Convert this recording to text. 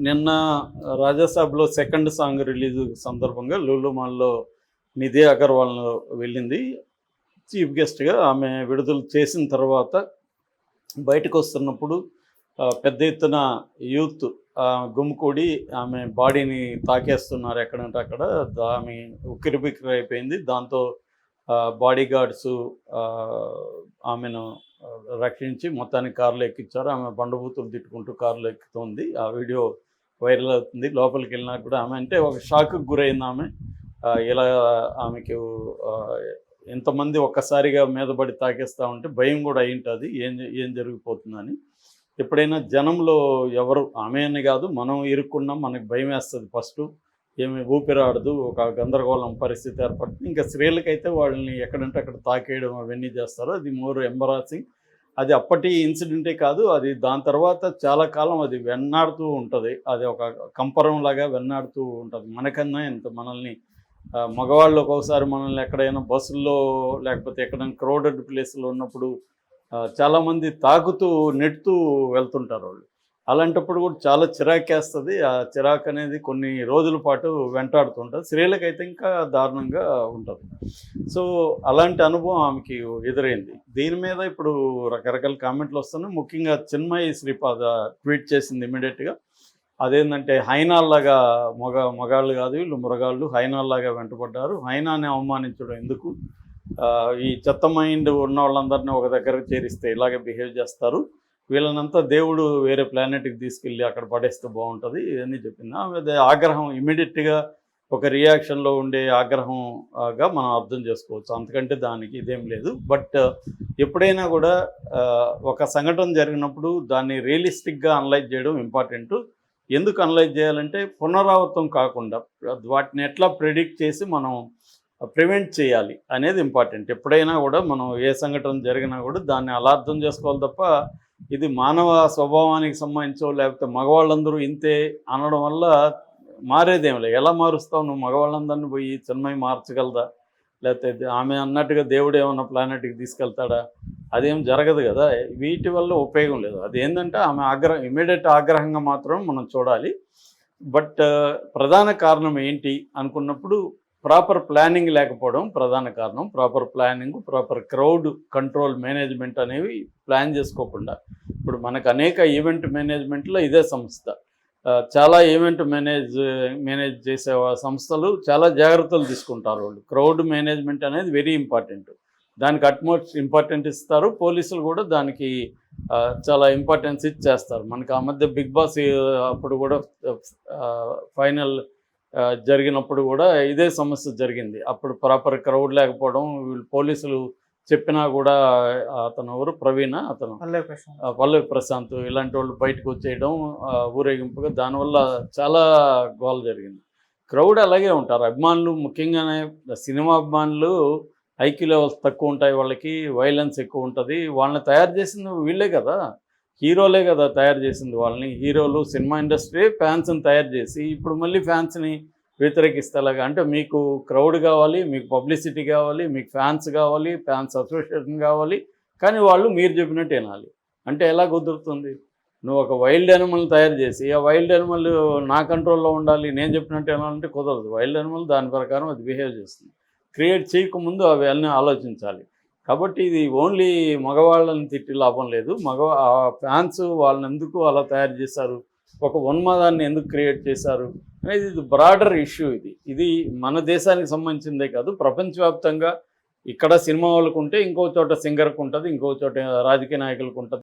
నిన్న రాజాసాబ్‌లో second song release సందర్భంగా లూలు మాల్‌లో నిధి అగర్వాల్ వెళ్ళింది. చీఫ్ గెస్ట్‌గా ఆమె విడుదల చేసిన తర్వాత బయటకొస్తున్నప్పుడు పెద్ద ఎత్తున యూత్ గుమికూడి ఆమె బాడీని తాకేస్తున్నారు ఎక్కడంటే అక్కడ. ఆమె ఉక్కిరిబిక్కిరి అయిపోయింది. దాంతో బాడీ గార్డ్సు ఆమెను రక్షించి మొత్తానికి కారులో ఎక్కించారు. ఆమె బండబూతులు తిట్టుకుంటూ కారులో ఎక్కుతుంది. ఆ వీడియో వైరల్ అవుతుంది. లోపలికి వెళ్ళినా కూడా ఆమె అంటే ఒక షాక్‌కి గురైంది ఆమె. ఇలా ఆమెకు ఇంతమంది ఒక్కసారిగా మీద పడి తాకేస్తూ ఉంటే భయం కూడా అయ్యుంటుంది. ఏం జరిగిపోతుందని. ఎప్పుడైనా జనంలో ఎవరు ఆమె అని కాదు, మనం ఇరుక్కున్నాం, మనకు భయం వేస్తుంది ఫస్టు. ఏమి ఊపిరాడదు, ఒక గందరగోళం పరిస్థితి ఏర్పడుతుంది. ఇంకా స్త్రీలకైతే వాళ్ళని ఎక్కడంటే అక్కడ తాకేయడం అవన్నీ చేస్తారు. అది మోర్ ఎంబరాసింగ్. అది అప్పటి ఇన్సిడెంటే కాదు, అది దాని తర్వాత చాలా కాలం అది వెన్నాడుతూ ఉంటుంది. అది ఒక కంపరంలాగా వెన్నాడుతూ ఉంటుంది. మనకన్నా ఇంత మనల్ని మగవాళ్ళు ఒక్కోసారి మనల్ని ఎక్కడైనా బస్సుల్లో లేకపోతే ఎక్కడైనా క్రౌడెడ్ ప్లేస్లో ఉన్నప్పుడు చాలామంది తాకుతూ నెట్టుతూ వెళ్తుంటారు వాళ్ళు. అలాంటప్పుడు కూడా చాలా చిరాకేస్తుంది. ఆ చిరాకు అనేది కొన్ని రోజుల పాటు వెంటాడుతుంటుంది. స్త్రీలకైతే ఇంకా దారుణంగా ఉంటుంది. సో అలాంటి అనుభవం ఆమెకి ఎదురైంది. దీని మీద ఇప్పుడు రకరకాల కామెంట్లు వస్తున్నాయి. ముఖ్యంగా చిన్మయి శ్రీపాద ట్వీట్ చేసింది ఇమీడియట్గా. అదేంటంటే హైనాల్లాగా మగాళ్ళు కాదు వీళ్ళు మురగాళ్ళు, హైనాల్లాగా వెంటబడ్డారు. హైనాని అవమానించడం ఎందుకు? ఈ చెత్త మైండ్ ఉన్న వాళ్ళందరినీ ఒక దగ్గరకు చేరిస్తే ఇలాగే బిహేవ్ చేస్తారు. వీళ్ళనంతా దేవుడు వేరే ప్లానెట్కి తీసుకెళ్ళి అక్కడ పడేస్తే బాగుంటుంది ఇవన్నీ చెప్పింది. ఆమె ఆగ్రహం ఇమీడియట్గా ఒక రియాక్షన్లో ఉండే ఆగ్రహంగా మనం అర్థం చేసుకోవచ్చు. అంతకంటే దానికి ఇదేం లేదు. బట్ ఎప్పుడైనా కూడా ఒక సంఘటన జరిగినప్పుడు దాన్ని రియలిస్టిక్గా అనలైజ్ చేయడం ఇంపార్టెంట్. ఎందుకు అనలైజ్ చేయాలంటే పునరావృతం కాకుండా వాటిని ఎట్లా ప్రెడిక్ట్ చేసి మనం ప్రివెంట్ చేయాలి అనేది ఇంపార్టెంట్. ఎప్పుడైనా కూడా మనం ఏ సంఘటన జరిగినా కూడా దాన్ని అలా అర్థం చేసుకోవాలి తప్ప ఇది మానవ స్వభావానికి సంబంధించో లేకపోతే మగవాళ్ళందరూ ఇంతే అనడం వల్ల మారేదేం లేదు. ఎలా మారుస్తావు నువ్వు? మగవాళ్ళందరినీ పోయి చిన్మయి మార్చగలదా? లేకపోతే ఆమె అన్నట్టుగా దేవుడు ఏమన్నా ప్లానెట్కి తీసుకెళ్తాడా? అదేం జరగదు కదా. వీటి వల్ల ఉపయోగం లేదు. అదేంటంటే ఆమె ఇమీడియట్ ఆగ్రహంగా మాత్రం మనం చూడాలి. బట్ ప్రధాన కారణం ఏంటి అనుకున్నప్పుడు ప్రాపర్ ప్లానింగ్ లేకపోవడం ప్రధాన కారణం. Proper planning, proper crowd control management అనేవి ప్లాన్ చేసుకోకుండా. ఇప్పుడు మనకు అనేక ఈవెంట్ మేనేజ్మెంట్లో ఇదే సంస్థ. చాలా ఈవెంట్ మేనేజ్ చేసే సంస్థలు చాలా జాగ్రత్తలు తీసుకుంటారు వాళ్ళు. క్రౌడ్ మేనేజ్మెంట్ అనేది వెరీ ఇంపార్టెంట్. దానికి అట్మోస్ట్ ఇంపార్టెంట్ ఇస్తారు. పోలీసులు కూడా దానికి చాలా ఇంపార్టెన్స్ ఇచ్చేస్తారు. మనకు ఆ మధ్య బిగ్ బాస్ అప్పుడు కూడా ఫైనల్ జరిగినప్పుడు కూడా ఇదే సమస్య జరిగింది. అప్పుడు ప్రాపర్ క్రౌడ్ లేకపోవడం, వీళ్ళు పోలీసులు చెప్పినా కూడా అతను ఎవరు ప్రవీణ, అతను పల్లవి ప్రశాంత్ ఇలాంటి వాళ్ళు బయటకు వచ్చేయడం ఊరేగింపుగా, దానివల్ల చాలా గోల జరిగింది. క్రౌడ్ అలాగే ఉంటారు. అభిమానులు ముఖ్యంగానే సినిమా అభిమానులు ఐక్యూ లెవెల్స్ తక్కువ ఉంటాయి, వాళ్ళకి వైలెన్స్ ఎక్కువ ఉంటుంది. వాళ్ళని తయారు చేసింది వీళ్ళే కదా, హీరోలే కదా తయారు చేసింది వాళ్ళని. హీరోలు సినిమా ఇండస్ట్రీ ఫ్యాన్స్ని తయారు చేసి ఇప్పుడు మళ్ళీ ఫ్యాన్స్ని వ్యతిరేకిస్తేలాగా. అంటే మీకు క్రౌడ్ కావాలి, మీకు పబ్లిసిటీ కావాలి, మీకు ఫ్యాన్స్ కావాలి, ఫ్యాన్స్ అసోసియేషన్ కావాలి, కానీ వాళ్ళు మీరు చెప్పినట్టు వినాలి. అంటే ఎలా కుదురుతుంది? నువ్వు ఒక వైల్డ్ యానిమల్ని తయారు చేసి ఆ వైల్డ్ యానిమల్ నా కంట్రోల్లో ఉండాలి, నేను చెప్పినట్టు వినాలంటే కుదరదు. వైల్డ్ యానిమల్ దాని ప్రకారం అది బిహేవ్ చేస్తుంది. క్రియేట్ చేయకముందు అవన్నీ ఆలోచించాలి. కాబట్టి ఇది ఓన్లీ మగవాళ్ళని తిట్టి లాభం లేదు. ఫ్యాన్స్ వాళ్ళని ఎందుకు అలా తయారు చేశారు, ఒక ఉన్మాదాన్ని ఎందుకు క్రియేట్ చేశారు అనేది ఇది బ్రాడర్ ఇష్యూ. ఇది మన దేశానికి సంబంధించిందే కాదు, ప్రపంచవ్యాప్తంగా ఇక్కడ సినిమా వాళ్ళకు ఉంటే ఇంకో చోట సింగర్కు ఉంటుంది, ఇంకో చోట రాజకీయ నాయకులకు ఉంటుంది.